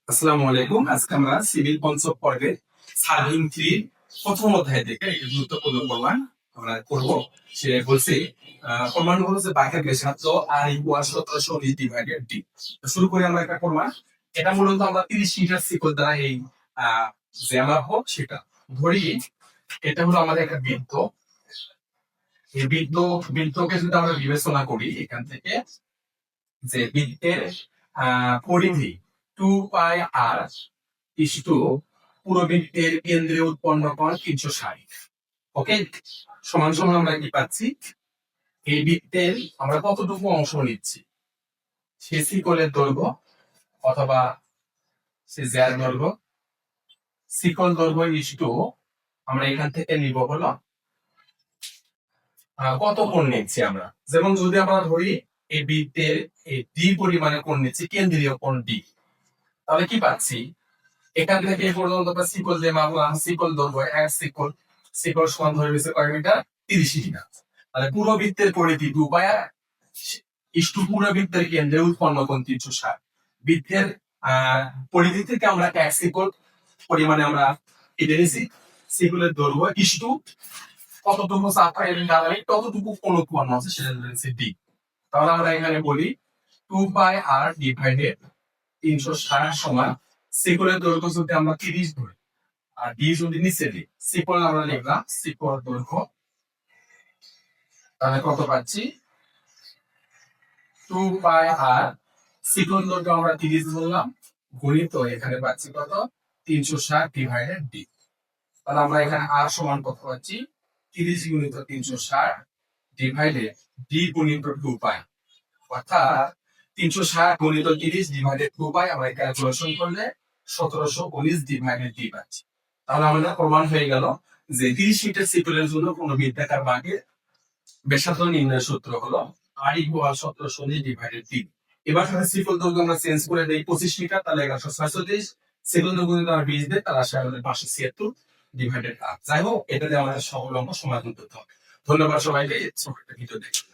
আসসালামু আলাইকুম। আজকে আমরা সিভিল পঞ্চম পর্বে সার্ভিং থ্রি প্রথম অধ্যায় থেকে একটি গুরুত্বপূর্ণ প্রমাণ আমরা করব। সে বলছে প্রমাণ হলো যে বাঘের ব্যাসার্ধ আর ইকুয়াল 1719 ডিভাইডেড ডি। শুরু করি আমরা একটা প্রমাণ। এটা মূলত আমরা 30 মিটার সিকল দ্বারা এই যে আমরা হোক সেটা ধরি। এটা হলো আমাদের একটা বৃত্ত। এই বৃত্তকে যদি আমরা বিবেচনা করি এখান থেকে, যে বৃত্তের পরিধি 2 পাই আর ইস্টু পুরো বৃত্তের কেন্দ্রে উৎপন্ন কোণ 360। ওকে, সমান সমান আমরা কি পাচ্ছি, এই বৃত্তের আমরা কতটুকু অংশ নিচ্ছি, সে শিকলের দৈর্ঘ্য অথবা সে জ্যার দৈর্ঘ্য, শিকল দৈর্ঘ্য ইস্টু আমরা এখান থেকে নিব হলো কত কোণ নিচ্ছি আমরা। যেমন যদি আমরা ধরি এই বৃত্তের এই ডি পরিমাণে কোণ নিচ্ছি, কেন্দ্রীয় কোণ ডি, তাহলে কি পাচ্ছি, এখান থেকে এই পর্যন্ত আমরা শিকল যে মাপলাম, শিকল দৈর্ঘ্য এক শিকল, শিকল সমান ধরে রয়েছে কয় মিটার, 30 মিটার। তাহলে পুরো বৃত্তের পরিধি 2 পাই আর ইস্টু পুরো বৃত্তের কেন্দ্রে উৎপন্ন কোণ 360। বৃত্তের পরিধি থেকে আমরা এক শিকল পরিমাণে আমরা কেটে নিয়েছি, শিকলের দৈর্ঘ্য ইস্টু কতটুকু চাপ দাঁড়াবে ততটুকু কোণ উৎপন্ন আছে সেটা রয়েছে ডি। তাহলে আমরা এখানে বলি 2 পাই আর ডিভাইডেড 360 সমান শিকলের দৈর্ঘ্য যদি আমরা 30 ধরি আর ডি যদি নিচে দিই, শিকল আমরা লিখলাম শিকল দৈর্ঘ্য, তাহলে কত পাচ্ছি 2 পাই আর শিকল দৈর্ঘ্য আমরা 30 বললাম গুণিত এখানে পাচ্ছি কত 360 ডিভাইডেড ডি। তাহলে আমরা এখানে আর সমান কত পাচ্ছি 30 গুণিত 360 ডিভাইডেড ডি গুণিত 2 পাই, অর্থাৎ 360 গুণিত 30 ডিভাইডেড 2 পাই আমরা ক্যালকুলেশন করলে 1719 ডিভাইডেড ডি পাচ্ছি। তাহলে আমাদের প্রমাণ হয়ে গেল যে 30 মিটার শিকলের জন্য কোন বৃত্তাকার বাঁকের ব্যাসার্ধ নির্ণয়ের সূত্র হলো আর ইকুয়াল 1719 ডিভাইডেড ডি। এবার সাথে শিকল দৈর্ঘ্য আমরা চেঞ্জ করে দেই 25 মিটার, তাহলে 1136, শিকল দৈর্ঘ্য যদি আমরা 20 দেই তাহলে আসে আমাদের 576 ডিভাইডেড আর। যাই হোক, এটাতে আমাদের সকল অঙ্ক সমাধান করতে হবে। ধন্যবাদ সবাইকে, ছোট একটা ভিডিও দেখুন।